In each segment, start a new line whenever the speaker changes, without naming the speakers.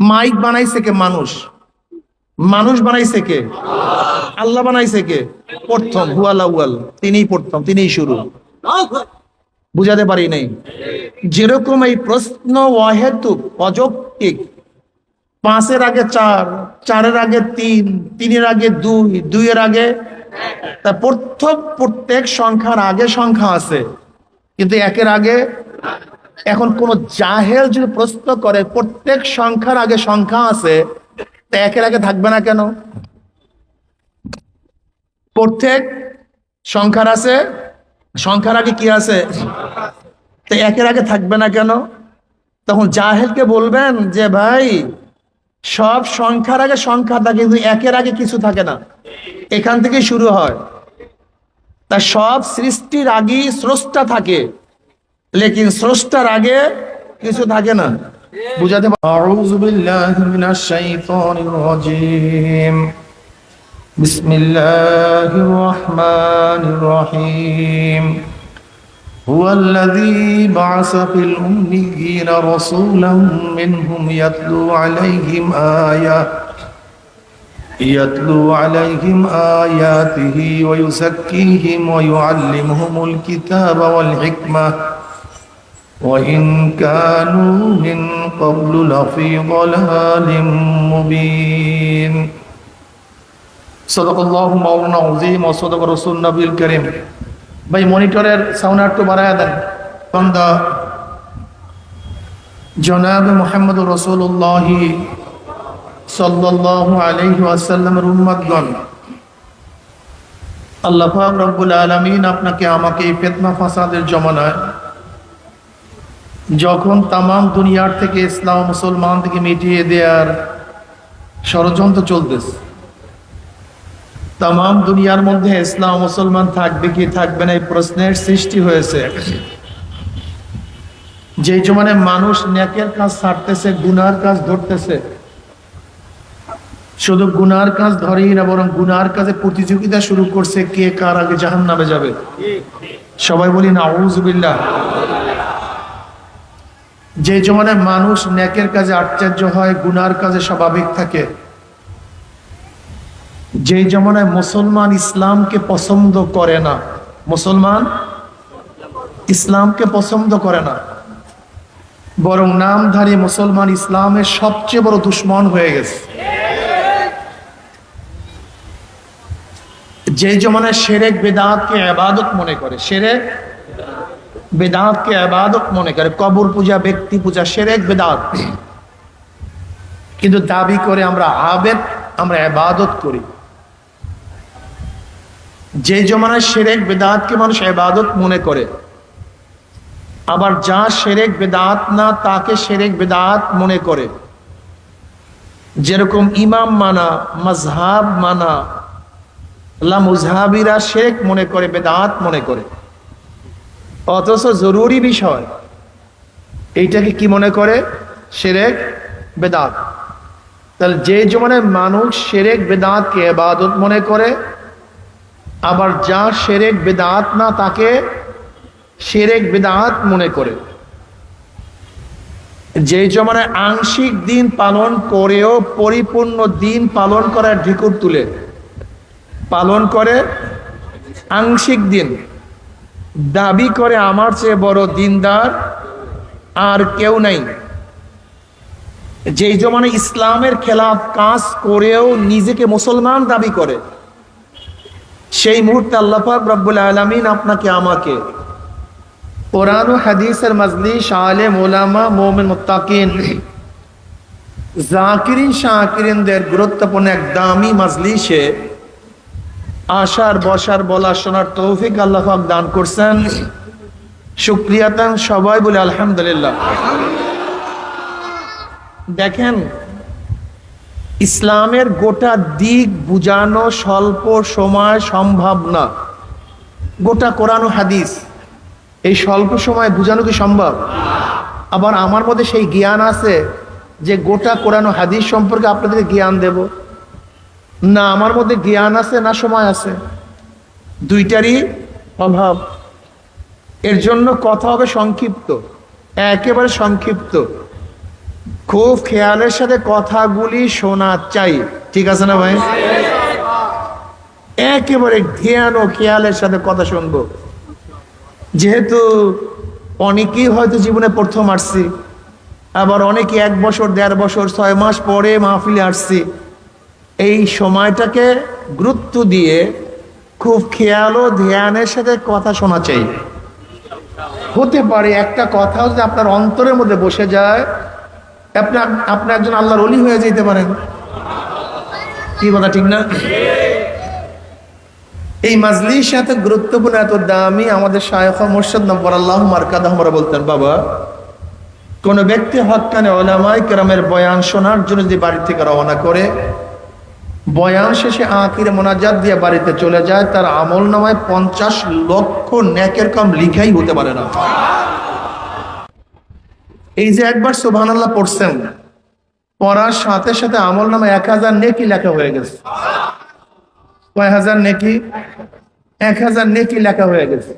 Mic বানাইছে কে? মানুষ। মানুষ বানাইছে কে? আল্লাহ বানাইছে কে? প্রথম হুয়াল আউয়াল, তিনিই প্রথম, তিনিই শুরু। বুঝাতে পারি নাই? যেরকম এই প্রশ্ন অহেতুক, অযৌক্তিক। 5-এর আগে 4, 4-এর আগে 3, 3-এর আগে 2, 2-এর আগে, তা প্রত্যেক সংখ্যার আগে সংখ্যা আছে, কিন্তু 1-এর আগে। এখন কোন জাহেল যদি প্রশ্ন করে প্রত্যেক সংখ্যার আগে সংখ্যা আছে, তা 1-এর আগে থাকবে না কেন? প্রত্যেক সংখ্যার আছে, সংখ্যার আগে কি আছে? তো 1-এর আগে থাকবে না কেন? তখন জাহেলকে বলবেন যে ভাই, সব সংখ্যার আগে সংখ্যা থাকে, কিন্তু 1-এর আগে কিছু থাকে না, এখান থেকে শুরু হয়। তা সব সৃষ্টির আগেই স্রষ্টা থাকে, লেকিন স্রষ্টার আগে কিছু থাকে না। বুঝাতে আউযু বিল্লাহি মিনাশ শাইতানির রাজীম। বিসমিল্লাহির রহমানির রহিম। হুয়াল্লাযী বা'আসা ফিল উম্মিয়্যিনা রাসূলাম মিনহুম ইয়াতলু আলাইহিম আয়াতিহি ওয়া ইউযাক্কিহিম ওয়া ইউআল্লিমুহুমুল কিতাবা ওয়াল হিকমাহ ওয়া ইন কানূ মিন ক্বাবলু লাফী যালালিম মুবিন। সাদাকাল্লাহু মাওলানা আযীম ওয়া সাদাকা রাসূলুন নবীল কারীম। ভাই মনিটরের সাউন্ড একটু বাড়ায়া দেন। বান্দা জনাব মুহাম্মদুর রাসূলুল্লাহ সাল্লাল্লাহু আলাইহি ওয়াসাল্লামের উম্মতগণ, আল্লাহ পাক রব্বুল আলামিন আপনাকে আমাকে এই ফিতনা ফাসাদের জমানায়, যখন তাম দুনিয়ার থেকে ইসলাম মুসলমান থেকে মিটিয়ে দেওয়ার ষড়যন্ত্র চলতেছে, তাম দুনিয়ার মধ্যে ইসলাম মুসলমান থাকবে কি থাকবে না এই প্রশ্নের সৃষ্টি হয়েছে। যে জমানায় মানুষ নেকের কাজ ছাড়তেছে, গুনার কাজ ধরতেছে, শুধু গুনার কাজ ধরেই না, বরং গুনার কাজে প্রতিযোগিতা শুরু করছে, কে কার আগে জাহান্নামে যাবে। সবাই বলি না আউযু বিল্লাহ। যে জমানায় মানুষ নেকের কাজে আশ্চর্য হয়, গুনার কাজে স্বাভাবিক থাকে, যে জমানায় মুসলমান ইসলামকে পছন্দ করে না, মুসলমান ইসলামকে পছন্দ করে না, বরং নামধারী মুসলমান ইসলামের সবচেয়ে বড় দুশ্মন হয়ে গেছে। যে জমানায় শিরক বিদআতকে ইবাদত মনে করে, শিরক বিদআতকে ইবাদত মনে করে, কবর পূজা, ব্যক্তি পূজা শিরক বিদআত, কিন্তু দাবি করে আমরা আবেদ, আমরা ইবাদত করি। যে জমানায় শিরক বিদআতকে মানুষ ইবাদত মনে করে, আবার যা শিরক বিদআত না তাকে শিরক বিদআত মনে করে। যেরকম ইমাম মানা, মাযহাব মানা, মুযহাবিরা শিরক মনে করে, বিদআত মনে করে, অথচ জরুরি বিষয় এইটাকে কি মনে করে? শিরক বিদআত। তাহলে যে জমানায় মানুষ শিরক বিদআতকে ইবাদত মনে করে, আবার যা শিরক বিদআত না তাকে শিরক বিদআত মনে করে। যে জমানায় আংশিক দিন পালন করেও পরিপূর্ণ দিন পালন করার ঢিকুর তুলে, পালন করে আংশিক দিন, দাবি করে আমার চেয়ে বড় দিনদার আর কেউ নাই। যেই জমানায় ইসলামের খেলাফ কাজ করেও নিজেকে মুসলমান দাবি করে, সেই মুহূর্তে আল্লাহ পাক রব্বুল আলামিন আপনাকে আমাকে কোরআন ও হাদিসের মজলিস, আলেম ওলামা, মুমিন মুত্তাকিন, জাকিরিন শাকিরিনদের গুরুত্বপূর্ণ এক দামি মজলিসে আসার, বসার, বলা, শোনার তৌফিক আল্লাহ পাক দান করছেন। শুকরিয়াতান সবাই বলে আলহামদুলিল্লাহ। দেখেন, ইসলামের গোটা দিক বুঝানো স্বল্প সময় সম্ভব না। গোটা কোরআন ও হাদিস এই স্বল্প সময় বুঝানো কি সম্ভব? আবার আমার মধ্যে সেই জ্ঞান আছে যে গোটা কোরআন ও হাদিস সম্পর্কে আপনাদেরকে জ্ঞান দেব না? আমার মধ্যে জ্ঞান আছে না সময় আছে? দুইটারই অভাব। এর জন্য কথা হবে সংক্ষিপ্ত, একেবারে সংক্ষিপ্ত। খুব খেয়ালের সাথে কথাগুলি শোনা চাই, ঠিক আছে না ভাই? একেবারে ধ্যান ও খেয়ালের সাথে কথা শুনবো। যেহেতু অনেকেই হয়তো জীবনে প্রথম আসছি, আবার অনেকে 1 বছর 1.5 বছর 6 মাস পরে মাহফিলে আসছি। এই সময়টাকে গুরুত্ব দিয়ে খুব খেয়াল ও ধ্যানের সাথে কথা শোনা চাই। হতে পারে একটা কথা যদি আপনার অন্তরের মধ্যে বসে যায়, আপনি একজন আল্লাহর ওলি হয়ে যেতে পারেন। কি কথা ঠিক না? এই মাজলিস এত গুরুত্বপূর্ণ, এত দামি। আমাদের শায়খ মুর্শিদ নব্বর আল্লাহ মারকাদা আমরা বলতেন, বাবা কোন ব্যক্তি হক্কানে ওলামায়ে কেরামের বয়ান শোনার জন্য যদি বাড়ি থেকে রওনা করে, বয়ান শেষে আখিরে মোনাজাত দিয়ে বাড়িতে চলে যায়, তার আমল নামায় 50 লক্ষ নেকের কাম লিখাই হতে পারে না। এই যে একবার সুবহানাল্লাহ পড়ছেন, পড়ার সাথে সাথে আমল নামায় 1000 নেকি লেখা হয়ে গেছে। কয় হাজার নেকি? 1000 নেকি লেখা হয়ে গেছে,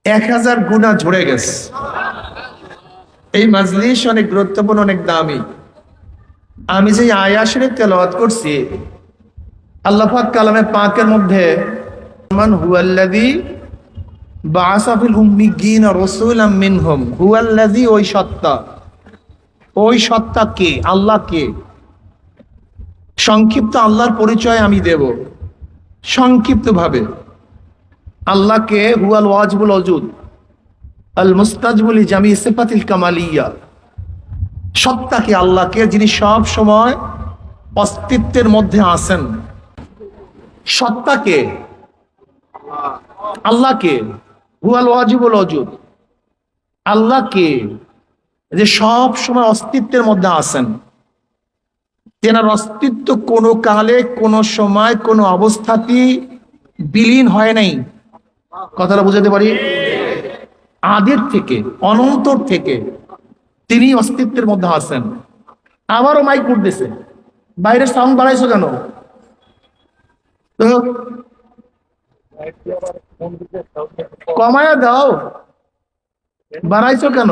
1000 গুনাহ ঝরে গেছে। এই মাজলিস অনেক গুরুত্বপূর্ণ, অনেক দামি। আমি যে আয়াত শরীফ তেলাওয়াত করছি, আল্লাহ পাক কালামে পাকের মধ্যে মান হুয়াল্লাযী বাআসা ফিল উম্মিয়িনা রাসূলাম মিনহুম, হুয়াল্লাযী, ওই সত্তা। ওই সত্তা কে? আল্লাহ কে? সংক্ষিপ্ত আল্লাহর পরিচয় আমি দেব সংক্ষিপ্ত ভাবে। আল্লাহকে হুয়াল ওয়াজিবুল ওজুদ আল মুস্তাজবুল জামি সিফাতিল কামালিয়া। সত্তাকে, আল্লাহকে, যিনি সব সময় অস্তিত্বের মধ্যে আছেন। সত্তাকে, আল্লাহকে, হুয়াল ওয়াজিবুল ওজুদ, আল্লাহকে, যে সব সময় অস্তিত্বের মধ্যে আছেন। তেনার অস্তিত্ব কোনো কালে, কোনো সময়, কোনো অবস্থাতেই বিলীন হয় নাই। কথাটা বুঝাতে পারি? আদির থেকে, অনন্তর থেকে তিনি অস্তিত্বের মধ্যে আছেন। আবারও মাইক উঠতেছে, বাইরের সাউন্ড বাড়াইছো কেন? কমায়া দাও, বাড়াইছো কেন?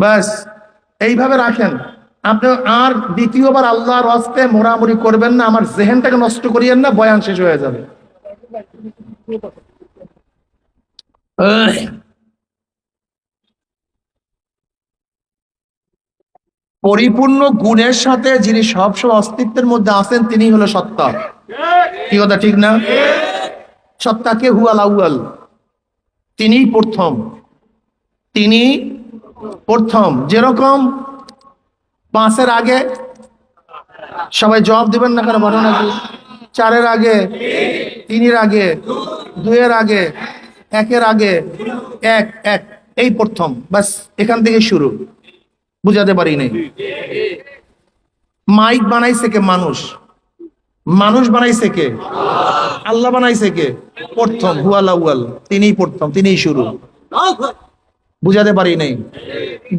ব্যাস এইভাবে রাখেন। আপনি আর দ্বিতীয়বার আল্লাহর হস্তে মোড়ামুড়ি করবেন না, আমার জেহেনটাকে নষ্ট করিয়েন না, বয়ান শেষ হয়ে যাবে। পরিপূর্ণ গুণের সাথে যিনি সবসময় অস্তিত্বের মধ্যে আছেন, তিনি হলো সত্তা। কি কথা ঠিক না? সত্তাকে হুয়াল আউয়াল, তিনি প্রথম, তিনি প্রথম। যেরকম 5-এর আগে, সবাই জবাব দিবেন না কেন? বলো নাকি? 4-এর আগে, 3-এর আগে, 2-এর আগে, 1-এর আগে, এক এক, এই প্রথম। বাস এখান থেকে শুরু। বুঝাতে পারি নাই? মাইক বানাইছে কে? মানুষ। মানুষ বানাইছে কে? আল্লাহ বানাইছে কে? প্রথম, হুয়াল আউয়াল, তিনিই প্রথম, তিনিই শুরু। বুঝাতে পারি নাই?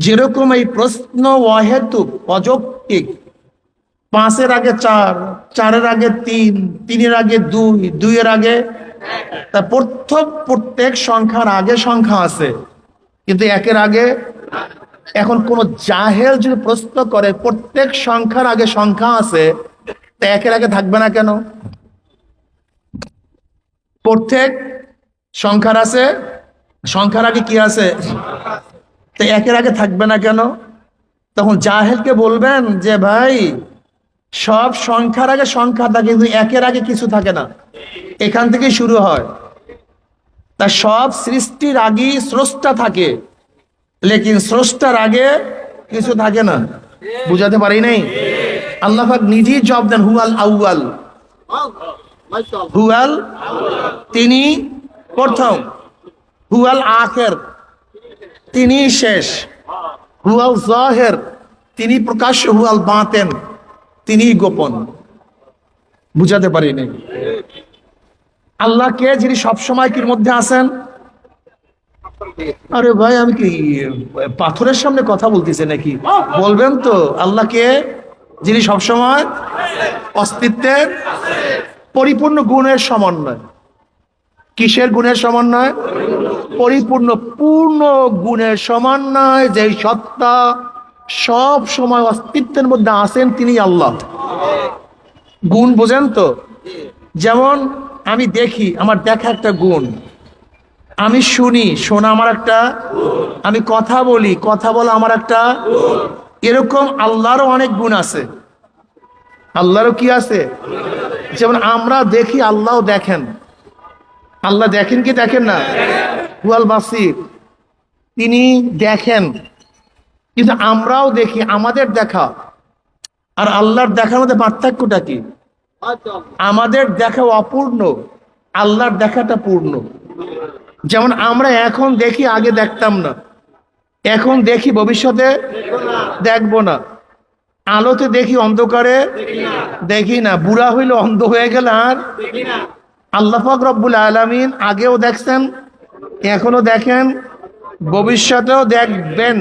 যেরকম এই প্রশ্ন অহেতুক, অযৌক্তিক। 5-এর আগে 4, 4-এর আগে 3, 3-এর আগে 2, 2-এর আগে, তা প্রত্যেক সংখ্যার আগে সংখ্যা আছে, কিন্তু 1-এর আগে। এখন কোন জাহেল যদি প্রশ্ন করে প্রত্যেক সংখ্যার আগে সংখ্যা আছে, তা 1-এর আগে থাকবে না কেন? প্রত্যেক সংখ্যার আছে, সংখ্যার আগে কি আছে? তো 1-এর আগে থাকবে না কেন? তখন জাহেলকে বলবেন যে ভাই, সব সংখ্যার আগে সংখ্যা থাকে, কিন্তু 1-এর আগে কিছু থাকে না। এখান থেকে শুরু হয়। তা সব সৃষ্টির আগেই স্রষ্টা থাকে, লেকিন স্রষ্টার আগে কিছু থাকে না। বুঝাতে পারি নাই? আল্লাহ পাক নিজেই জবাব দেন, হুয়াল আউয়াল, হুয়াল, তিনি প্রথম। হুয়াল আখির, তিনি শেষ। হুয়াল জাহির, তিনি প্রকাশ্য। হুয়াল বাতিন, তিনি গোপন। বুঝাতে পারি নাই? আল্লাহকে, যিনি সবসময় কির মধ্যে আছেন। আরে ভাই, আমি কি পাথরের সামনে কথা বলতেছি নাকি? বলবেন তো আল্লাহকে, যিনি সবসময় অস্তিত্বের পরিপূর্ণ গুণের সমন্বয়। কিসের গুণের সমন্বয়? পরিপূর্ণ, পূর্ণ গুণের সমন্বয়। যেই সত্তা সব সময় অস্তিত্বের মধ্যে আছেন তিনি আল্লাহ। গুণ বোঝেন তো? যেমন আমি দেখি, আমার দেখা একটা গুণ। আমি শুনি, শোনা আমার একটা। আমি কথা বলি, কথা বলা আমার একটা। এরকম আল্লাহরও অনেক গুণ আছে। আল্লাহরও কি আছে? যেমন আমরা দেখি, আল্লাহও দেখেন। আল্লাহ দেখেন কি দেখেন না? হুয়াল বাসির, তিনি দেখেন। কিন্তু আমরাও দেখি, আমাদের দেখা আর আল্লাহর দেখার মধ্যে পার্থক্যটা কি? আমাদের দেখা অপূর্ণ, আল্লাহর দেখাটা পূর্ণ। যেমন আমরা এখন দেখি, আগে দেখতাম না। এখন দেখি, ভবিষ্যতে দেখবো না। আলোতে দেখি, অন্ধকারে দেখি না। বুড়া হইলে অন্ধ হয়ে গেল আর আল্লাহ পাক রব্বুল আলামিন আগেও দেখছেন, এখনো দেখেন, ভবিষ্যতেও দেখবেন।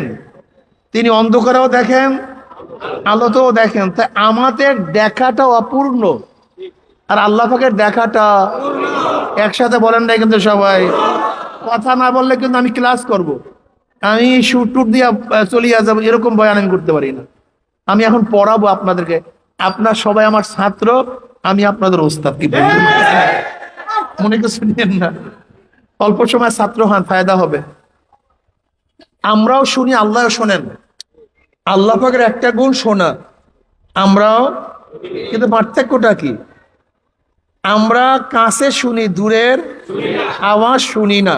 তিনি অন্ধকারেও দেখেন, আলোতেও দেখেন। তাই আমাদের দেখাটা অপূর্ণ আর আল্লাহ পাকের দেখাটা। একসাথে বলেন না কিন্তু সবাই। কথা না বললে কিন্তু আমি ক্লাস করব, আমি সুর টুর দিয়ে চলিয়ে যাবো, এরকম বয়ান আমি করতে পারি না। আমি এখন পড়াবো আপনাদেরকে। আপনার সবাই আমার ছাত্র, আমি আপনাদের ওস্তাদ। কি বলবেন? মনে কিছু নিয়েন না। অল্প সময় ছাত্র হন, ফায়দা হবে। আমরাও শুনি, আল্লাহও শোনেন। আল্লাহ পাকের একটা গুণ শোনা, আমরাও। কিন্তু পার্থক্যটা কি? আমরা কাছে শুনি, দূরের আওয়াজ শুনি না।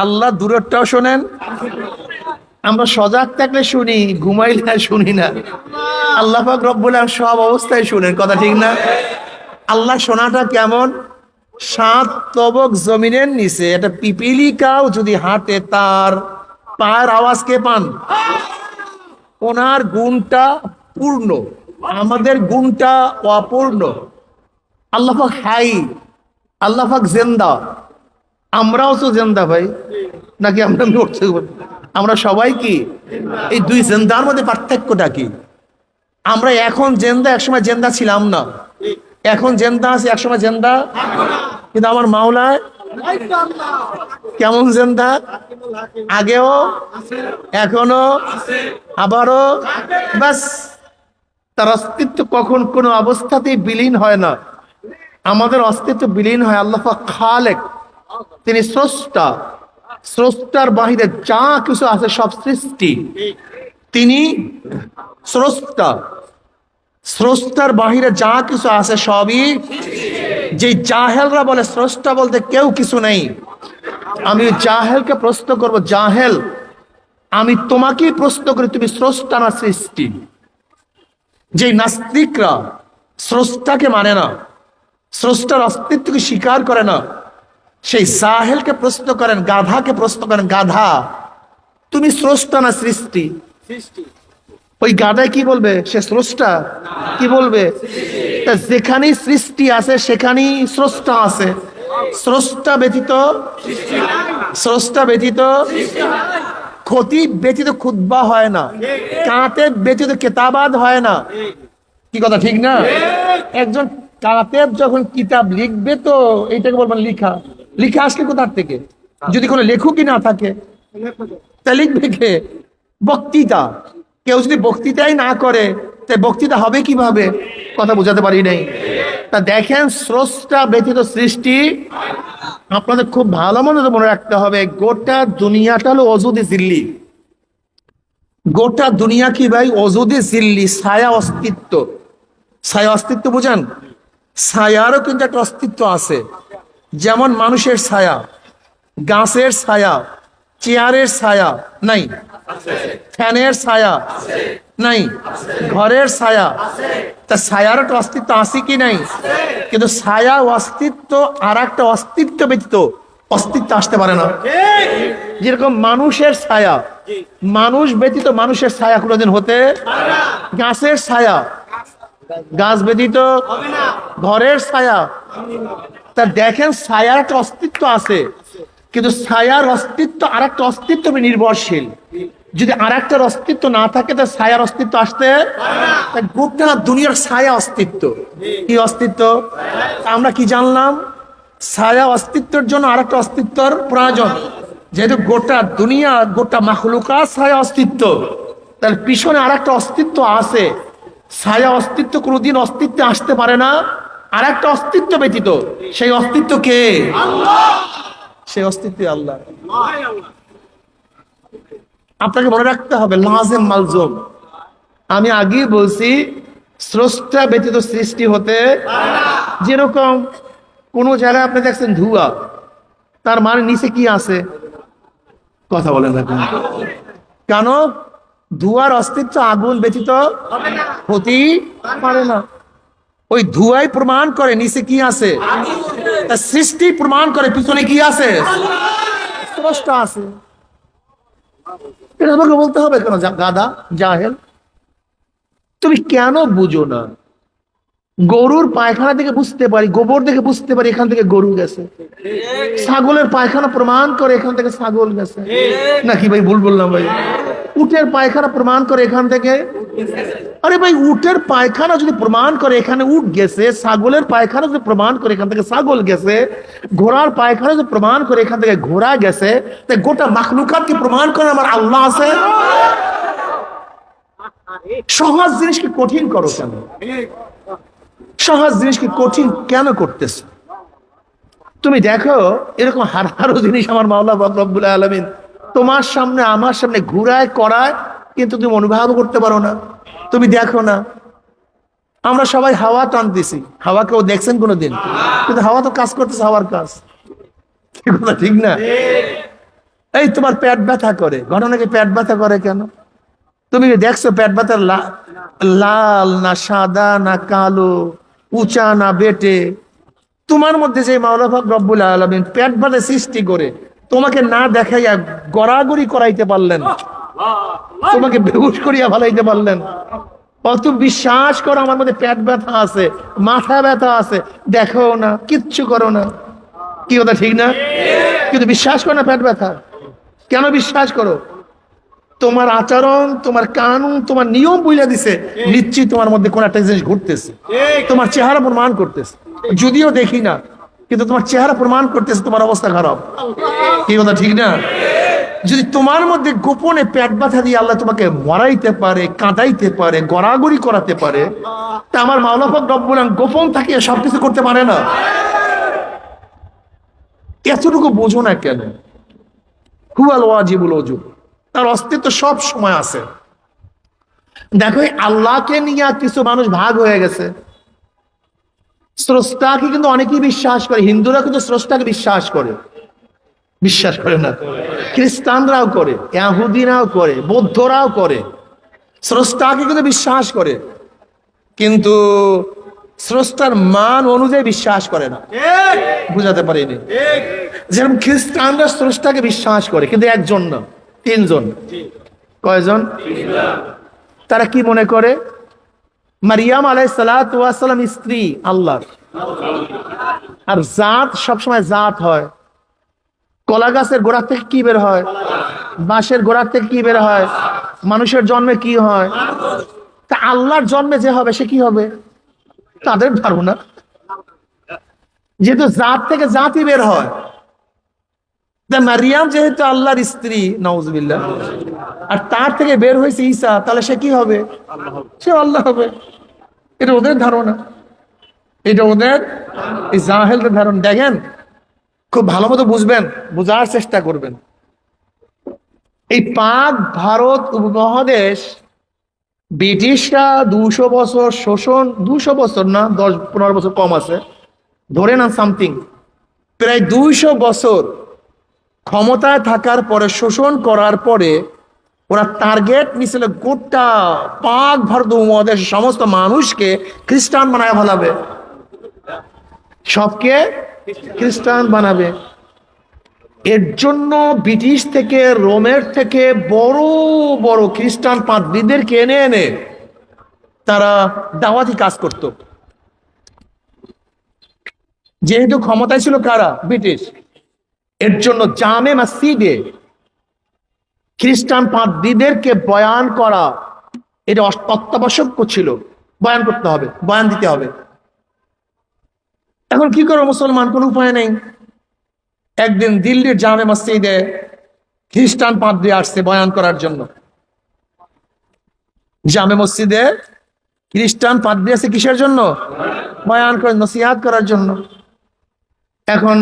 আল্লাহ দূরেরটাও শোনেন। আমরা সজাগ থাকলে শুনি, ঘুমাইলে শুনি না। আল্লাহ পাক রব্বুল আলামিন সব অবস্থায় শুনেন। কথা ঠিক না? আল্লাহ শোনাটা কেমন? 7 তবক জমিনের নিচে একটা পিপিলিকাও যদি হাঁটে, তার পায়ের আওয়াজ কে পান? ওনার গুণটা পূর্ণ, আমাদের গুণটা অপূর্ণ। আল্লাহ পাক হাই, আল্লাহ পাক জিন্দা। আমরাও তো জিন্দা ভাই, নাকি আমরা মরতে? আমরা সবাই কি? এই দুই জিন্দার মধ্যে পার্থক্যটা কি? আমরা এখন জিন্দা, একসময় জিন্দা ছিলাম না। এখন জিন্দা আছে, একসময় জিন্দা। কিন্তু আমার মাওলায় কেমন জিন্দা? আগেও, এখনো, আবারও। বাস, তার অস্তিত্ব কখন কোনো অবস্থাতেই বিলীন হয় না। আমাদের অস্তিত্ব বিলীন হয়। আল্লাহ পাক খালেক, তিনি স্রষ্টা। স্রষ্টার বাহিরে যা কিছু আছে সব সৃষ্টি। তিনি স্রষ্টা। স্রষ্টার বাহিরে যা কিছু আছে সবই। যে জাহেলরা বলে স্রষ্টা বলতে কেউ কিছু নেই, আমি জাহেলকে প্রশ্ন করব, জাহেল, আমি তোমাকেই প্রশ্ন করি, তুমি স্রষ্টা না সৃষ্টি? যে নাস্তিকরা স্রষ্টাকে মানে না, স্রষ্টার অস্তিত্বকে স্বীকার করে না, সেই জাহেলকে প্রশ্ন করেন, গাধাকে প্রশ্ন করেন, গাধা, তুমি স্রষ্টা না সৃষ্টি? ওই গাধায় কি বলবে? সে স্রষ্টা। কি বলবে? তা যেখানেই সৃষ্টি আছে সেখানেই স্রষ্টা আছে। স্রষ্টা ব্যতীত, স্রষ্টা ব্যতীত, ক্ষতি ব্যতীত খুতবা হয় না, কাতেব ব্যতীত কেতাবাদ হয় না। কি কথা ঠিক না? একজন কাতেব যখন কিতাব লিখবে, তো এইটাকে বলবেন লিখা। লিখা আসলে কোথার থেকে? যদি কোনো লেখকই না থাকে, তা লিখবে কে? বক্তৃতা। কেউ যদি বক্তৃতাই না করে, তাই বক্তৃতা হবে কিভাবে? কথা বোঝাতে পারি নাই। তা দেখেন, স্রষ্টা ব্যতীত সৃষ্টি। আপনাদের খুব ভালো মনে রাখতে হবে, গোটা দুনিয়াটা হলো অজুদে জিল্লি। গোটা দুনিয়া কি ভাই? অজুদে জিল্লি, ছায়া অস্তিত্ব। ছায়া অস্তিত্ব বুঝেন? ছায়ারও কিন্তু একটা অস্তিত্ব আছে। যেমন মানুষের ছায়া, গাছের ছায়া, চেয়ারের ছায়া নাই, ফ্যানের ছায়া নাই, ঘরের ছায়া। তা ছায়ার একটা অস্তিত্ব আছে কি নাই? কিন্তু ছায়া অস্তিত্ব আর একটা অস্তিত্ব ব্যতীত অস্তিত্ব আসতে পারে না। যেরকম মানুষের ছায়া, মানুষ ব্যতীত মানুষের ছায়া কোনোদিন হতে। গাছের ছায়া, গাছ ব্যতীত ঘরের ছায়া। তা দেখেন, ছায়ার একটা অস্তিত্ব আছে, কিন্তু ছায়ার অস্তিত্ব আর একটা অস্তিত্ব নির্ভরশীল। যদি আর একটার অস্তিত্ব না থাকে, তা ছায়ার অস্তিত্ব আসতে। গোটা দুনিয়ার ছায়া অস্তিত্ব। কি অস্তিত্ব? আমরা কি জানলাম? ছায়া অস্তিত্বের জন্য আর একটা অস্তিত্বর প্রয়োজন। যেহেতু গোটা দুনিয়া, গোটা মাখলুকাত ছায়া অস্তিত্ব, তাহলে পিছনে আর একটা অস্তিত্ব আছে। ছায়া অস্তিত্ব কোনোদিন অস্তিত্বে আসতে পারে না, আর একটা অস্তিত্ব ব্যতীত। সেই অস্তিত্ব কে? সেই অস্তিত্ব আল্লাহ। আপনাকে মনে রাখতে হবে লাজেম মালজুম। আমি আগেই বলছি স্রষ্টা ব্যতীত সৃষ্টি হতে, যেরকম কোন জায়গায় আপনি দেখছেন ধোঁয়া, তার মানে নিচে কি আছে? কথা বলেন না কেন? ধোঁয়ার অস্তিত্ব আগুন ব্যতীত হতেই পারে না। ওই ধোঁয়াই প্রমাণ করে নিচে কি আছে, তার সৃষ্টি প্রমাণ করে পিছনে কি আছে, স্রষ্টা আছে। এটা তোমাকে বলতে হবে কেন গাদা জাহেল? তুমি কেন বুঝো না? গরুর পায়খানা থেকে বুঝতে পারি, গোবর থেকে বুঝতে পারি এখান থেকে গরু গেছে। ছাগলের পায়খানা প্রমাণ করে এখান থেকে ছাগল গেছে, নাকি ভাই ভুল বললাম ভাই? উটের পায়খানা প্রমাণ করে এখান থেকে, আরে ভাই উটের পায়খানা যদি প্রমাণ করে এখানে উট গেছে, ছাগলের পায়খানা যদি প্রমাণ করে এখান থেকে ছাগল গেছে, ঘোড়ার পায়খানা যদি প্রমাণ করে এখান থেকে ঘোড়া গেছে, তাই গোটা মাখলুকাতকে প্রমাণ করে আমার আল্লাহ আছে। সহজ জিনিসকে কঠিন করো কেন? সহজ জিনিসকে কঠিন কেন করতেছ? তুমি দেখো এরকম হাজারো জিনিস আমার মাওলা রব্বুল আলামিন তোমার সামনে আমার সামনে ঘুরায় করায়, কিন্তু তুমি অনুভব করতে পারো না, তুমি দেখো না। আমরা সবাই হাওয়া টানতেছি, হাওয়া কেউ দেখছেন কোনোদিন? কিন্তু হাওয়া তো কাজ করতেছে, হাওয়ার কাজ, ঠিক না? এই তোমার পেট ব্যথা করে, ঘটনাকে পেট ব্যথা করে কেন? তুমি দেখছো পেট ব্যথা লাল না সাদা না কালো, উঁচা না বেটে? তোমার মধ্যে যে মাওলা পাক রব্বুল আলামিন পেট ব্যথা সৃষ্টি করে তোমাকে না দেখাইয়া গড়াগড়ি করাইতে পারলেন, তোমাকে বেহুশ করিয়া ফেলাইতে পারলেন। অত বিশ্বাস করো আমার মধ্যে পেট ব্যথা আছে, মাথা ব্যথা আছে, দেখো না, কিচ্ছু করো না। কি কথা ঠিক না? কিন্তু বিশ্বাস করো না পেট ব্যথা। কেন বিশ্বাস করো? তোমার আচরণ, তোমার কানুন, তোমার নিয়ম বুঝা দিছে নিশ্চিত তোমার মধ্যে কোন একটা জিনিস ঘটতেছে, তোমার চেহারা প্রমাণ করতেছে। যদিও দেখি না, কিন্তু তোমার চেহারা প্রমাণ করতেছে তোমার অবস্থা খারাপ। কি কথা ঠিক না? যদি তোমার মধ্যে গোপনে পেট ব্যথা দিয়ে আল্লাহ তোমাকে মরাইতে পারে, কাঁদাইতে পারে, গড়াগড়ি করাতে পারে, তা আমার মাওলা পাক রব্বুল আলামিন গোপন থাকিয়ে সবকিছু করতে পারে না? এতটুকু বোঝো না কেন? হুয়াল ওয়াজিবুল ওজুব, তার অস্তিত্ব সব সময় আছে। দেখো আল্লাহকে নিয়ে কিছু মানুষ ভাগ হয়ে গেছে। স্রষ্টাকে কিন্তু অনেকেই বিশ্বাস করে, হিন্দুরা কিন্তু স্রষ্টাকে বিশ্বাস করে, বিশ্বাস করে না? খ্রিস্টানরাও করে, ইহুদিরাও করে, বৌদ্ধরাও করে, স্রষ্টাকে কিন্তু বিশ্বাস করে, কিন্তু স্রষ্টার মান অনুযায়ী বিশ্বাস করে না। বুঝাতে পারিনি? যেরকম খ্রিস্টানরা স্রষ্টাকে বিশ্বাস করে, কিন্তু একজন না, তিনজন। কয়জন? তারা কি মনে করে মারিয়াম আলাইহিস সালাতু ওয়াস সালাম স্ত্রী আল্লাহর, আর জাত সবসময় জাত হয়। কলা গাছের গোড়া থেকে কি বের হয়? বাঁশের গোড়া থেকে কি বের হয়? মানুষের জন্মে কি হয়? তা আল্লাহর জন্মে যে হবে সে কি হবে? তাদের ধারণা যেহেতু জাত থেকে জাতি বের হয়, মারিয়াম যেহেতু আল্লাহর স্ত্রী নাউজুবিল্লাহ, আর তার থেকে বের হয়েছে ঈসা, তাহলে সে কি হবে? সে আল্লাহ হবে। এটা ওদের ধারণা, এটা ওদের এই জাহেলদের ধারণা। দেখেন খুব ভালো মতো বুঝবেন, বোঝার চেষ্টা করবেন। এই পাক ভারত উপমহাদেশ ব্রিটিশরা 200 বছর শোষণ, 200 বছর না, 10-15 বছর কম আছে, ধরে না সামথিং, প্রায় 200 বছর ক্ষমতায় থাকার পরে, শোষণ করার পরে ওরা টার্গেট নিছিল গোটা পাক ভারত উপমহাদেশের সমস্ত মানুষকে খ্রিস্টান বানায় ফেলাবে, সবকে খ্রিস্টান বানাবে। এর জন্য ব্রিটিশ থেকে, রোমের থেকে বড় বড় খ্রিস্টান পাদ্রীদেরকে এনে এনে তারা দাওয়াতি কাজ করত। যেহেতু ক্ষমতায় ছিল কারা? ব্রিটিশ। এর জন্য জামে মসজিদে খ্রিস্টান পাদ্রীদেরকে বয়ান করা এটা অত্যাবশ্যক ছিল, বয়ান করতে হবে, বয়ান দিতে হবে। এখন কি করো মুসলমান? কোনো উপায় নেই। একদিন দিল্লির জামে মসজিদে খ্রিস্টান পাদ্রী আসছে বয়ান করার জন্য। জামে মসজিদে খ্রিস্টান পাদ্রী আছে কিসের জন্য? বয়ান করে, নসিহাত করার জন্য। এখন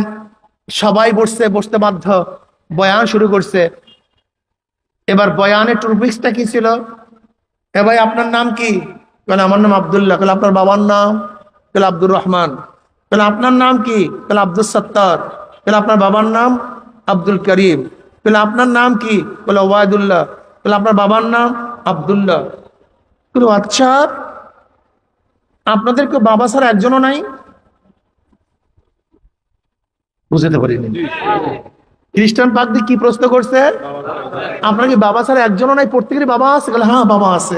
সবাই বসতে বাধ্য, বয়ান শুরু করছে। এবার বয়ানের টপিকসটা কি ছিল? এ ভাই আপনার নাম কি? বলে আমার নাম আব্দুল্লাহ। বলে আপনার বাবার নাম? বলে আব্দুর রহমান। বলে আপনার নাম কি? বলে আব্দুল সত্তার। বলে আপনার বাবার নাম? আব্দুল করিম। বলে আপনার নাম কি? বলে ওবায়দুল্লাহ। বলে আপনার বাবার নাম? আব্দুল্লাহ। বলে আচ্ছা, আপনাদের কেউ বাবা ছাড়া একজনও নাই? বুঝতে পারিনি। খ্রিস্টান পাদ্রী কি প্রশ্ন করছে? আপনার কি বাবা ছাড়া একজনও নাই? প্রত্যেকেরই বাবা আছে? বলে হ্যাঁ বাবা আছে।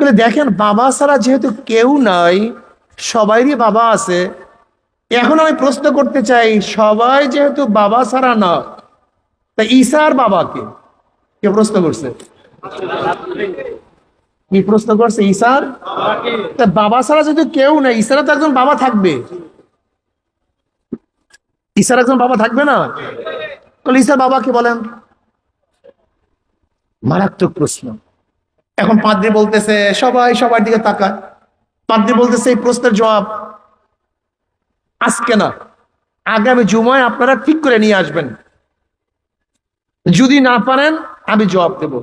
বলে দেখেন, বাবা ছাড়া যেহেতু কেউ নাই, সবাইরই বাবা আছে। এখন আমি প্রশ্ন করতে চাই, সবাই যেহেতু বাবা ছাড়া না, তা ঈসার বাবা কে? কে প্রশ্ন করছে? কি প্রশ্ন করছে? ঈসার তা বাবা ছাড়া যেহেতু কেউ নাই, ঈসার তো একজন বাবা থাকবে। ঈসার একজন বাবা থাকবে না? তাহলে ঈসার বাবা কে বলেন? মারাত্মক প্রশ্ন। এখন পাদ্রী বলতেছে, সবাই সবার দিকে তাকায়। পাদ্রী বলতেছে এই প্রশ্নের জবাব আজকে না, আগামী জুমায় আপনারা ঠিক করে নিয়ে আসবেন। যদি না পারেন আমি জবাব দেব।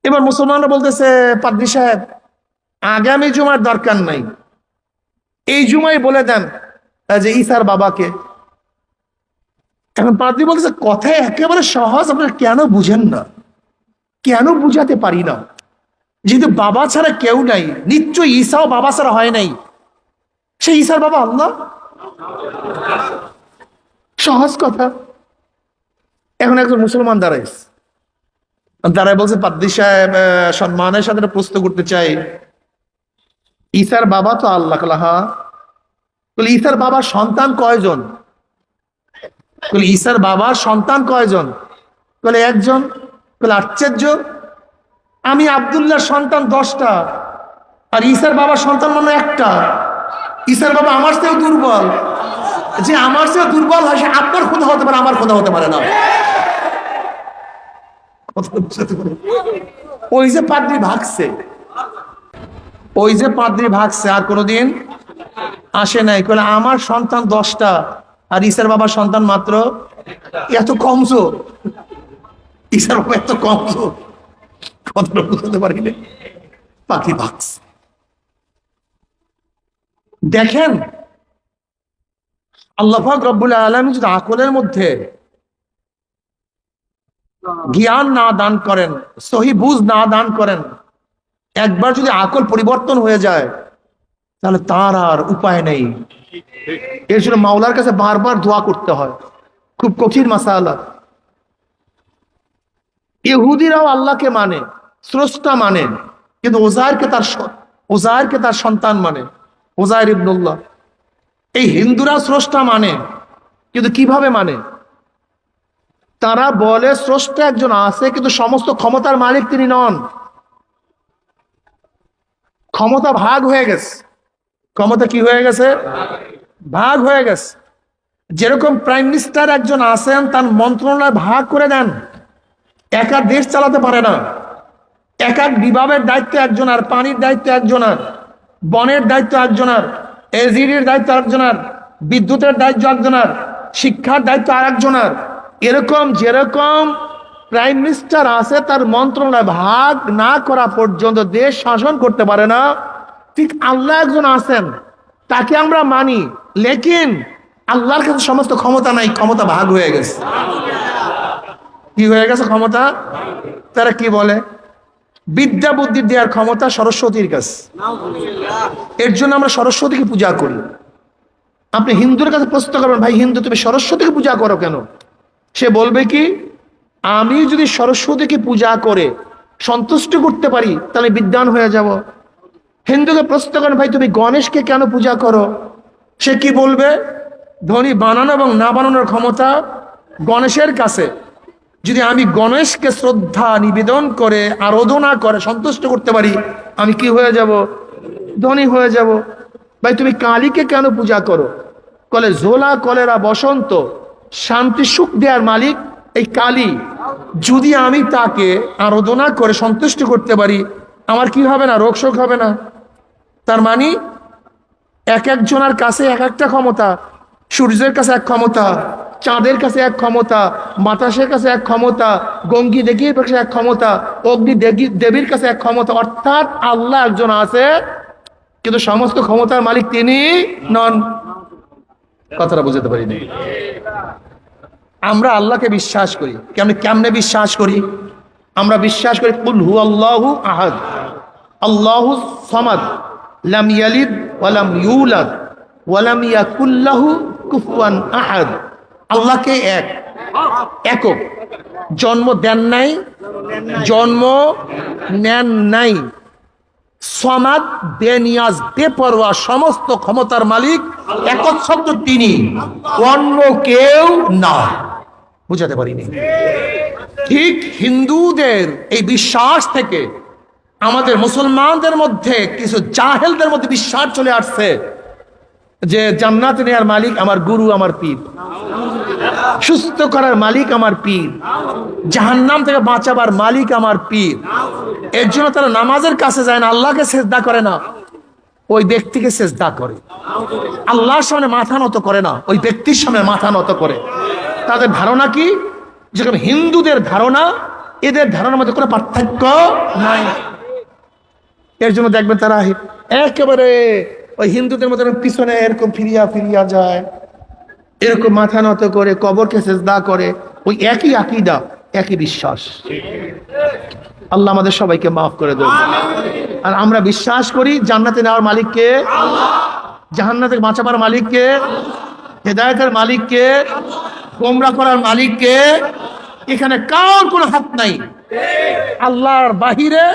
এবার মুসলমানরা বলতেছে, পাদ্রী সাহেব আগামী জুমার দরকার নাই, এই জুমায় বলে দেন যে ঈসার বাবাকে। এখন পাদ্রী বলতেছে, কথায় একেবারে সহজ, আপনারা কেন বুঝেন না? কেন বুঝাতে পারি না? যেহেতু বাবা ছাড়া কেউ নাই, নিশ্চয়ই ঈসাও বাবা ছাড়া হয় নাই, সে ঈসার বাবা আল্লাহ। সহজ কথা। এখন একজন মুসলমান দাঁড়ায় বলছে, পাদ্রী সাহেব সম্মানের সাথে প্রশ্ন করতে চাই, ঈসার বাবা তো আল্লাহ। হ্যাঁ। বলে ঈসার বাবার সন্তান কয়জন? বলে ঈসার বাবার সন্তান কয়জন? বলে একজন। বলে আশ্চর্য, আমি আব্দুল্লাহর সন্তান 10টা, আর ঈসার বাবার সন্তান মানে একটা। ঈসার বাবা আমার চেয়েও দুর্বল। যে আমার চেয়েও দুর্বল হয় সে আপনার খোদা হতে পারে, আমার খোদা হতে পারে না। ওই যে পাদ্রী ভাগছে, আর কোনোদিন আসে নাই। আমার সন্তান 10টা আর ঈসার বাবার সন্তান মাত্র এত কমজোর। ঈসার বাবা এত কমজোর, কথাটা বুঝতে পারিনি। পাখি ভাগছে। দেখেন, আল্লাহ পাক রব্বুল আলামিন যদি আকলের মধ্যে জ্ঞান না দান করেন, সহি বুঝ না দান করেন, একবার যদি আকল পরিবর্তন হয়ে যায় তাহলে তার আর উপায় নেই। এর জন্য মাওলার কাছে বারবার দোয়া করতে হয়, খুব কঠিন মাসালা। ইহুদিরাও আল্লাহকে মানে, স্রষ্টা মানে, কিন্তু ওজায়েরকে তার সন্তান মানে, ওজায়ের ইবনুল্লাহ। এই হিন্দুরা স্রষ্টা মানে, কিন্তু কিভাবে মানে? তারা বলে স্রষ্টা একজন আছে, কিন্তু সমস্ত ক্ষমতার মালিক তিনি নন। ক্ষমতা ভাগ হয়ে গেছে। ক্ষমতা কি হয়ে গেছে? ভাগ হয়ে গেছে। যেরকম প্রাইম মিনিস্টার একজন আছেন, তার মন্ত্রণালয় ভাগ করে দেন, একা দেশ চালাতে পারে না। এক এক বিভাগের দায়িত্ব একজনের, পানির দায়িত্ব একজনের, বনের দায়িত্ব একজনের, এজিডির দায়িত্ব একজনের, বিদ্যুতের দায়িত্ব একজনের, শিক্ষার দায়িত্ব আর একজনের। এরকম যেরকম প্রাইম মিনিস্টার আছে, তার মন্ত্রণালয় ভাগ না করা পর্যন্ত দেশ শাসন করতে পারে না, ঠিক আল্লাহ একজন আছেন, তাকে আমরা মানি, লেকিন আল্লাহর কাছে সমস্ত ক্ষমতা নাই, ক্ষমতা ভাগ হয়ে গেছে। কি হয়ে গেছে? ক্ষমতা। তারা কি বলে? বিদ্যা বুদ্ধি দেওয়ার ক্ষমতা সরস্বতীর কাছে। এর জন্য আমরা সরস্বতীকে পূজা করি। আপনি হিন্দুর কাছে প্রশ্ন করবেন, ভাই হিন্দু তুমি সরস্বতীকে পূজা করো কেন? সে বলবে কি, আমি যদি সরস্বতীকে পূজা করে সন্তুষ্ট করতে পারি তাহলে বিদ্বান হয়ে যাব। হিন্দুকে প্রশ্ন করেন, ভাই তুমি গণেশকে কেন পূজা করো? সে কি বলবে, ধ্বনি বানানো এবং না বানানোর ক্ষমতা গণেশের কাছে। যদি আমি গণেশকে শ্রদ্ধা নিবেদন করে আরাধনা করে সন্তুষ্ট করতে পারি, আমি কি হয়ে যাব? ধনী হয়ে যাব। ভাই তুমি কালীকে কেন পূজা করো? কলে ঝোলা কলেরা বসন্ত শান্তি সুখ দেওয়ার মালিক এই কালী। যদি আমি তাকে আরাধনা করে সন্তুষ্ট করতে পারি, আমার কি হবে না? রোগ শোক হবে না? তার মানে এক একজনের কাছে এক একটা ক্ষমতা। সূর্যের কাছে এক ক্ষমতা, চাঁদের কাছে এক ক্ষমতা, বাতাসের কাছে এক ক্ষমতা, গঙ্গি দেবীর কাছে এক ক্ষমতা, অগ্নি দেবীর কাছে এক ক্ষমতা। অর্থাৎ আল্লাহ একজন আছে, কিন্তু সমস্ত ক্ষমতার মালিক তিনি নন। কথাটা বুঝতে পারিনি। আমরা আল্লাহকে বিশ্বাস করি। কেমনে বিশ্বাস করি? আমরা বিশ্বাস করি কুল হুয়াল্লাহু আহাদ, আল্লাহু সামাদ, লাম ইয়ালিদ ওয়া লাম ইউলাদ ওয়া লাম ইয়াকুল লাহু কুফুয়ান আহাদ। আল্লাহকে একক, জন্ম দেন নাই, জন্ম নেন নাই, সমাদ, বেনিয়াজ, বেপরোয়া, সমস্ত ক্ষমতার মালিক একচ্ছত্র তিনি, অন্য কেউ না। বুঝাতে পারিনি? ঠিক হিন্দুদের এই বিশ্বাস থেকে আমাদের মুসলমানদের মধ্যে কিছু জাহেলদের মধ্যে বিশ্বাস চলে আসছে যে জান্নাত নেয়ার মালিক আমার গুরু, আমার পীর, সুস্থ করার মালিক আমার পীর, জাহান্নাম থেকে বাঁচাবার মালিক আমার পীর। এর জন্য তারা নামাজের কাছে যায় না, আল্লাহকে সেজদা করে না, ওই ব্যক্তিকে সেজদা করে। আল্লাহর সামনে মাথা নত করে না, ওই ব্যক্তির সামনে মাথা নত করে। তাদের ধারণা কি? যেরকম হিন্দুদের ধারণা, এদের ধারণার মধ্যে কোনো পার্থক্য নাই। এর জন্য দেখবেন তারা একেবারে ওই হিন্দুদের মধ্যে পিছনে এরকম ফিরিয়া যায়, এরকম মাথা নত করে কবরকে সেজদা করে। ওই একই আকীদা, একই বিশ্বাস। আল্লাহ আমাদের সবাইকে মাফ করে দেবে। আর আমরা বিশ্বাস করি জান্নাতে নেওয়ার মালিককে, জাহান্নাম থেকে বাঁচাবার মালিককে, হেদায়েতের মালিককে, গোমরা করার মালিককে। এখানে কার কোনো হাত নাই। আল্লাহর বাহিরে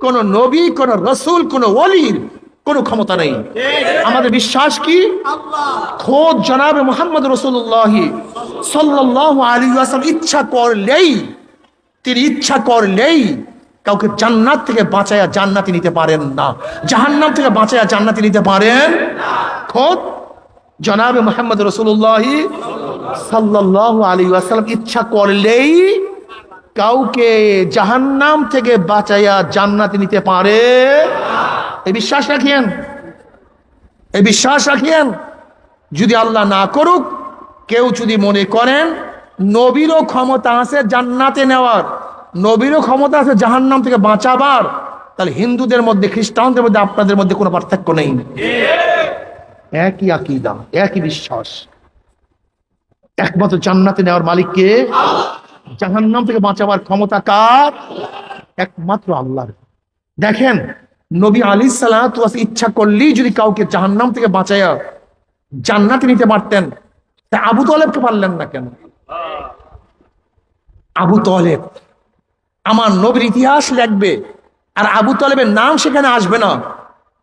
কোন নবী, কোন রসুল, কোন ওলির কোন ক্ষমতা নেই। আমাদের বিশ্বাস কি? খোদ জনাবে মুহাম্মদ রাসূলুল্লাহ সাল্লাল্লাহু আলাইহি ওয়াসাল্লাম ইচ্ছা করলেই কাউকে জান্নাত থেকে বাঁচায়া জান্নাতে নিতে পারেন না, জাহান্নাম থেকে বাঁচায়া জান্নাতে নিতে পারেন। খোদ জনাবে মুহাম্মদ রাসূলুল্লাহ সাল্লাল্লাহু আলাইহি ওয়াসাল্লাম ইচ্ছা করলেই কাউকে জাহান্নাম থেকে বাঁচায়া জান্নাতে নিতে পারে। এই বিশ্বাস রাখিয়েন, এই বিশ্বাস রাখিয়েন। যদি আল্লাহ না করুক, কেউ যদি মনে করেন নবীরও ক্ষমতা আছে জান্নাতে নেওয়ার, নবীরও ক্ষমতা আছে জাহান্নাম থেকে বাঁচাবার, তাহলে হিন্দুদের মধ্যে, খ্রিস্টানদের মধ্যে, আপনাদের মধ্যে কোনো পার্থক্য নেই। একই আকীদা, একই বিশ্বাস। একমাত্র জান্নাতে নেওয়ার মালিককে, জাহান্নাম থেকে বাঁচাবার ক্ষমতা কার? একমাত্র আল্লাহর। দেখেন নবী আলাইহিস সালাতু ওয়াস ইচ্ছা করলেই যদি কাউকে জাহান্নাম থেকে বাঁচায়া জান্নাতে নিতে পারতেন, তা আবু তালেবকে পারলেন না কেন? আবু তালেব, আমার নবীর ইতিহাস লিখবে আর আবু তালেবের নাম সেখানে আসবে না,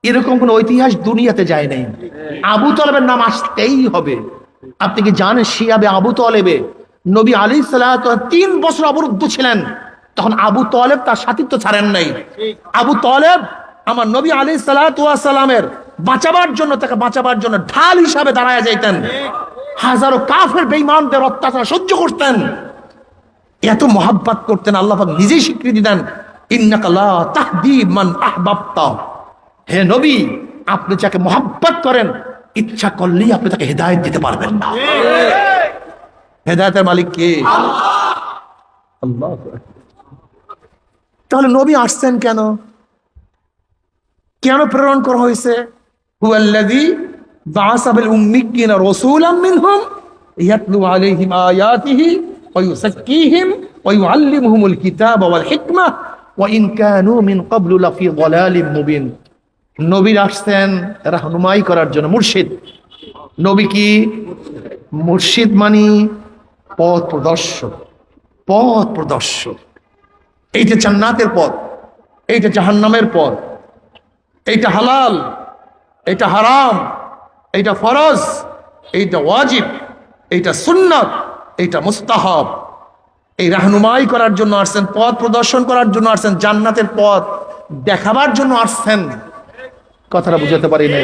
এরকম কোন ঐতিহাস দুনিয়াতে যায় নাই। আবু তালেবের নাম আসতেই হবে। আপনি কি জানেন শিয়াবে আবু তালেবে নবী আলাইহিস সালাতু ওয়াস 3 বছর অবরুদ্ধ ছিলেন, তখন আবু তালেব তার সাথিত্ব ছাড়েন নাই। আবু তালেব আমার নবী আলাইহিস সালাতু ওয়াস সালামের বাঁচাবার জন্য, তাকে বাঁচাবার জন্য ঢাল হিসাবে দাঁড়ায় যাইতেন, হাজারো কাফের বেঈমানদের অত্যাচার সহ্য করতেন, এত মহাব্বত করতেন। আল্লাহ পাক নিজেই স্বীকৃতি দেন, ইন্নাকা লা তাহদি মান আহবাবতা। হে নবী, আপনি যাকে মহাব্বত করেন, ইচ্ছা করলেই আপনি তাকে হেদায়েত দিতে পারবেন না। হেদায়েতের মালিক কে? আল্লাহ। তাহলে নবী আসছেন কেন? কেন প্রেরণ করা হয়েছে? হুয়াল্লাযী বাআসা বিল উম্মিয়্যিনা রাসূলাম মিনহুম ইয়াতলু আলাইহিম আয়াতিহি ওয়া ইউযাক্কিহিম ওয়া ইউআল্লিমুহুমুল কিতাবা ওয়াল হিকমাহ ওয়া ইন কানু মিন ক্বাবলু লাফি যালালিম মুবিন। নবী আসছেন রাহনুমাই করার জন্য, মুর্শিদ। নবী কি? মুর্শিদ মানি পথ প্রদর্শক, পথ প্রদর্শক। এইটা জান্নাতের পথ, এইটা জাহান্নামের পথ, এইটা হালাল, এইটা হারাম, এইটা ফরজ, এইটা ওয়াজিব, এইটা সুন্নাত, এইটা মুস্তাহাব। এই রাহনুমাই করার জন্য আসছেন, পথ প্রদর্শন করার জন্য আসছেন, জান্নাতের পথ দেখাবার জন্য আসছেন। কথাটা বুঝাতে পারি না।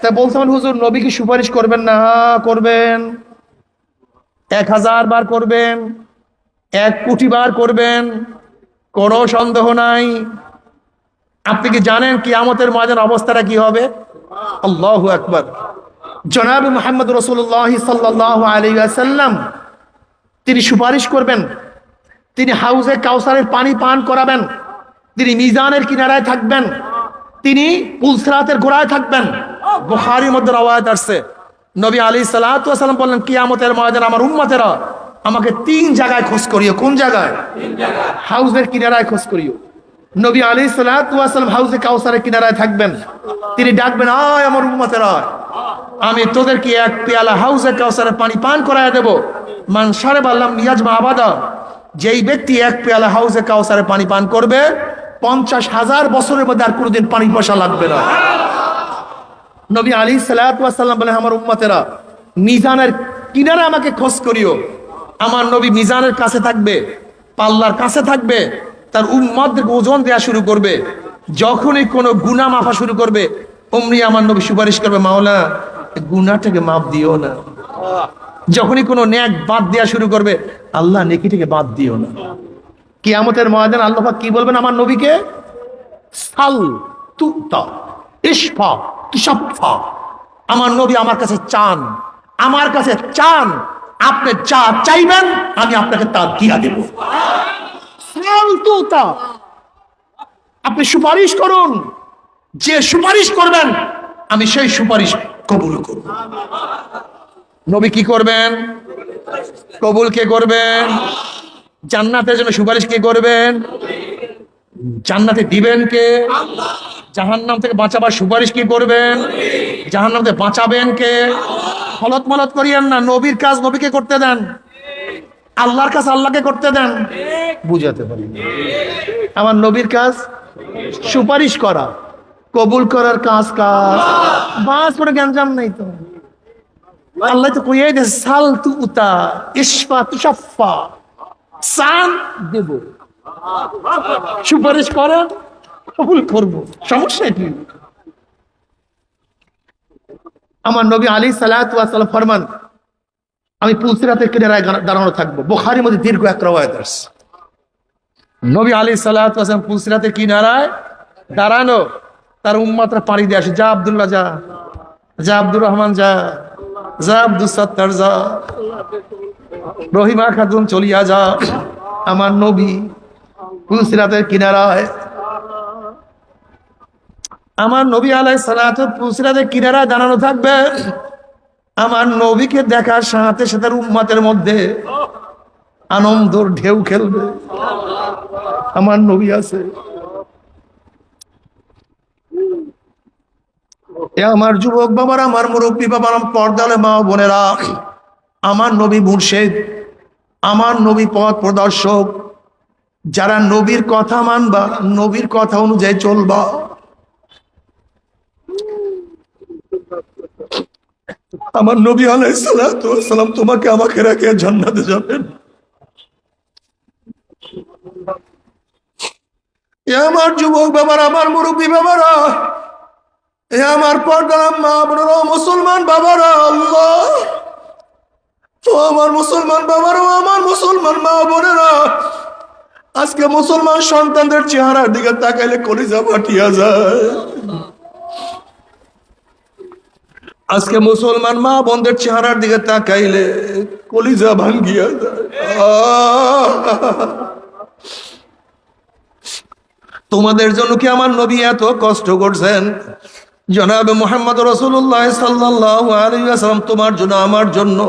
তাই বলছেন হুজুর নবী কি সুপারিশ করবেন না? করবেন, 1000 বার করবেন। 1 কোটি বার করবেন, কোনো সন্দেহ নাই। আপনি কি জানেন কিয়ামতের ময়দান অবস্থাটা কি হবে? আল্লাহু আকবার। জনাব মুহাম্মদ রাসূলুল্লাহ সাল্লাল্লাহু আলাইহি ওয়াসাল্লাম তিনি সুপারিশ করবেন, তিনি হাউজে কাউসারের পানি পান করাবেন, তিনি মিজানের কিনারায় থাকবেন, তিনি পুলসিরাতের গোড়ায় থাকবেন। বুখারীর মধ্যে রওয়ায়াত আসছে, নবী আলাইহিস সালাতু ওয়াস সালাম বললেন, কিয়ামতের ময়দানে আমার উম্মতেরা আমাকে 3 জায়গায় খোঁজ করিও। কোন জায়গায়? 3 জায়গায়। হাউজের কিনারায় খোঁজ করিও। নবী আলাইহিস সালাতু ওয়াস সালাম হাউজে কাউসারের কিনারায় থাকবেন, তিনি ডাকবেন, আয় আমার উম্মতেরা, আমি তোদেরকে 1 পেয়ালা হাউজে কাউসারের পানি পান করায় দেব। মান শারাবা লাম ইয়াজমা আবাদা, যেই ব্যক্তি 1 পেয়ালা হাউজে কাউসারের পানি পান করবে 50,000 বছরের মধ্যে আর কোনোদিন পানি পয়সা লাগবে না। নবী আলাইহিস সালাতু ওয়াস সালাম বলেন, আমার উম্মতেরা মিজানের কিনারে আমাকে খোঁজ করিও। আমার নবী মিজানের কাছে থাকবে, পাল্লার কাছে থাকবে, তার উম্মতদেরকে ওজন দেওয়া শুরু করবে। যখনই কোনো গুনাহ মাফা শুরু করবে, অমনি আমার নবী সুপারিশ করবে, মাওলা গুনাহটাকে মাফ দিও না। যখনই কোনো নেক বাদ দেওয়া শুরু করবে, আল্লাহ নেকিটাকে বাদ দিও না। কিয়ামতের ময়দানে আল্লাহ পাক কি বলবেন আমার নবীকে? সাল তুতা ইশফা তুশাফা। আমার নবী আমার কাছে চান, আমার কাছে চান, আপনি যা চাইবেন আমি আপনাকে তা দিয়া দেব। সাল তুতা, আপনি সুপারিশ করুন, যে সুপারিশ করবেন আমি সেই সুপারিশ কবুল করব। নবী কি করবেন? কবুল কে করবেন? জান্নাতের জন্য সুপারিশ কে করবেন? জান্নাতে দিবেন কে? জাহান্নাম থেকে বাঁচাবার সুপারিশ কি করবেন? জাহান্নাম থেকে বাঁচাবেন কে? হলত মলত করিয়েন না, নবীর কাজ নবীকে করতে দেন, আল্লাহর কাজ আল্লাহকে করতে দেন। বুঝাতে পারি আমার নবীর কাজ সুপারিশ করা, কবুল করার কাজ কাজ বাস করে গ্যাঞ্জাম নাই তো। আল্লাহ তো কইয়াই দে, সাল তুতা ইশফা তুশাফা, সান দেব, সুপারিশ করেন কবুল করব, সমস্যা কি? আমার নবী আলাইহিস সালাতু ওয়াস সালাম ফরমান, আমি পুলসিরাতের কিনারায় দাঁড়ানো থাকবো। বুখারীর মধ্যে দীর্ঘ এক রওয়ায়াত আছে, নবী আলাইহিস সালাতু ওয়াস সালাম পুলসিরাতের কিনারায় দাঁড়ানো, তার উম্মতরা পাড়ি দিয়ে আসে, যা আব্দুল্লাহ যা, যা আব্দুর রহমান যা, যা আব্দুল সাত্তার যা, রহিমা খাতুন চলিয়া যা। আমার নবী পুলসিরাতের কিনারায়, আমার নবী আলাইহিস সালাতু পুলসিরাতের কিনারায় দাঁড়ানো থাকবে। আমার নবীকে দেখার সাথে সাথে উম্মতের মধ্যে আনন্দর ঢেউ খেলবে। আমার নবী আছে। আমার যুবক বাবারা, আমার মুরব্বী বাবারা, পর্দালে মা বোনেরা, আমার নবী মুর্শিদ, আমার নবী পথ প্রদর্শক। যারা নবীর কথা মানবা, নবীর কথা অনুযায়ী চলবা, আমার নবী আলাইহিস সালাতু ওয়াস সালাম তোমাকে আমাকে রেখে জান্নাতে যাবেন। আমার যুবক বাবারা, আমার মুরব্বী বাবারা, আমার পর্দার মা বোনেরা, মুসলমান বাবারা, আল্লাহ তো আমার মুসলমান বাবারা, আমার মুসলমান মা বোনেরা, আজকে মুসলমান সন্তানদের চেহারার দিকে তাকাইলে কলিজা ফাটিয়া যায়। আজকে মুসলমান মা বোনদের চেহারার দিকে তাকাইলে কলিজা ভাঙ্গিয়া যায়। তোমাদের জন্য কি আমার নবী এত কষ্ট করছেন? জনাবে মুহাম্মদ রাসূলুল্লাহ সাল্লাল্লাহু আলাইহি ওয়াসাল্লাম তোমার জন্য আমার জন্য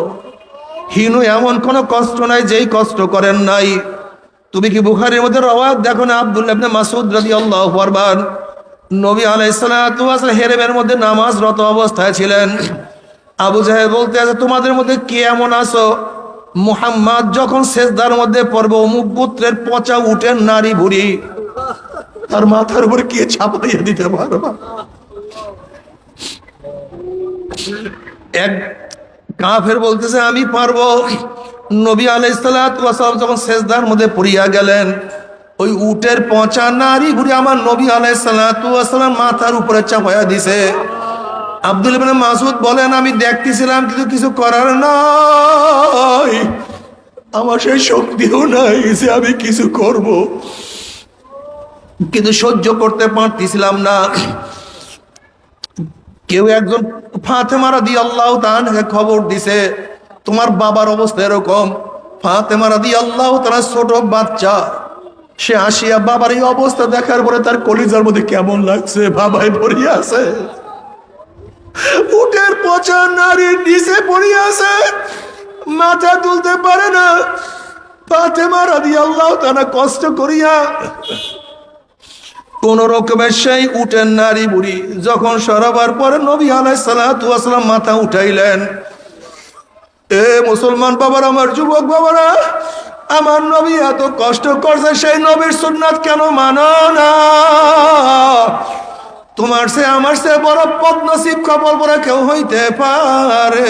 হিনু এমন কোন কষ্ট নাই যেই কষ্ট করেন নাই। তুমি কি বুখারীর মধ্যে রওয়ায়াত দেখো না, আব্দুল্লাহ ইবনে মাসউদ রাদিয়াল্লাহু আনহু নবী আলাইহিস সালাতু ওয়াস সালাম হেরেমের মধ্যে নামাজরত অবস্থায় ছিলেন। আবু জাহেল বলতে আছে, তোমাদের মধ্যে কে এমন আছো মুহাম্মদ যখন সেজদার মধ্যে পড়বে অমুক গোত্রের পচা উটের নারী ভুড়ি তার মাথার উপর কে চাপাইয়া দিতে পারবা? এক কাফের বলতেছে আমি পারবো। নবী আলাইহিস সালাতু ওয়াস সালাম যখন সেজদার মধ্যে পড়িয়া গেলেন, ওই উটের পচা নারী ঘুরে আমার নবী আলাইহিস সালাতু ওয়াস সালাম মাথার উপরে চাপাইয়া দিছে। আব্দুল্লাহ ইবনে মাসউদ বলেন, আমি দেখতেছিলাম কিন্তু কিছু করার নাই। আমার সেই শক্তিও নাই যে আমি কিছু করব, কিন্তু সহ্য করতে পারতেছিলাম না। কেউ একজন ফাতেমা রাদিয়াল্লাহু তাআলাকে খবর দিছে তোমার বাবার অবস্থা এরকম। ফাতেমা রাদিয়াল্লাহু তাআলা ছোট বাচ্চা, সে আসিয়া বাবার এই অবস্থা দেখার পরে তার কলিজার মধ্যে কেমন লাগছে, বাবাই পড়িয়া আছে, উটের পচা নারীর নিচে পড়িয়া আছে, মাথা তুলতে পারে না। ফাতেমা রাদিয়াল্লাহু তাআলা কষ্ট করিয়া কোন রকমের সেই উটের নারী বুড়ি যখন সরাবার পরে নবী আলাইহিস সালাতু ওয়াস সালাম মাথা উঠাইলেন। এ মুসলমান বাবারা, আমার যুবক বাবারা, আমার নবী এত কষ্ট করছে, সেই নবীর সুন্নাত কেন মানো না? তোমার সে আমার সে বড় বদনসিব কপাল পরা কেউ হইতে পারে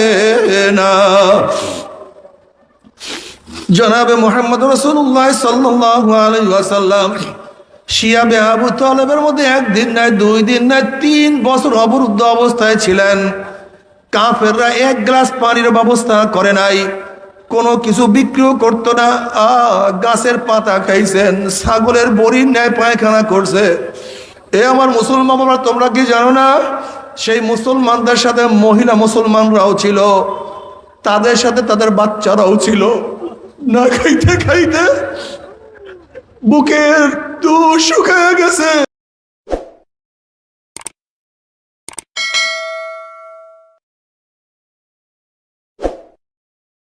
না। জনাবে মুহাম্মদ রাসূলুল্লাহ সাল্লাল্লাহু আলাইহি ওয়াসাল্লাম শিয়াবে আবু তালেবের মধ্যে একদিন নাই, 2 দিন নাই, 3 বছর অবরুদ্ধ অবস্থায় ছিলেন। কাফেররা এক গ্লাস পানির ব্যবস্থা করে নাই, কোনো কিছু বিক্রিও করতো না। গাছের পাতা খাইছেন, ছাগলের বড়ির ন্যায় পায়খানা করছে। এ আমার মুসলমান বাবা, তোমরা কি জানো না সেই মুসলমানদের সাথে মহিলা মুসলমানরাও ছিল, তাদের সাথে তাদের বাচ্চারাও ছিল। না খাইতে খাইতে বুকের দুধ শুকিয়ে গেছে,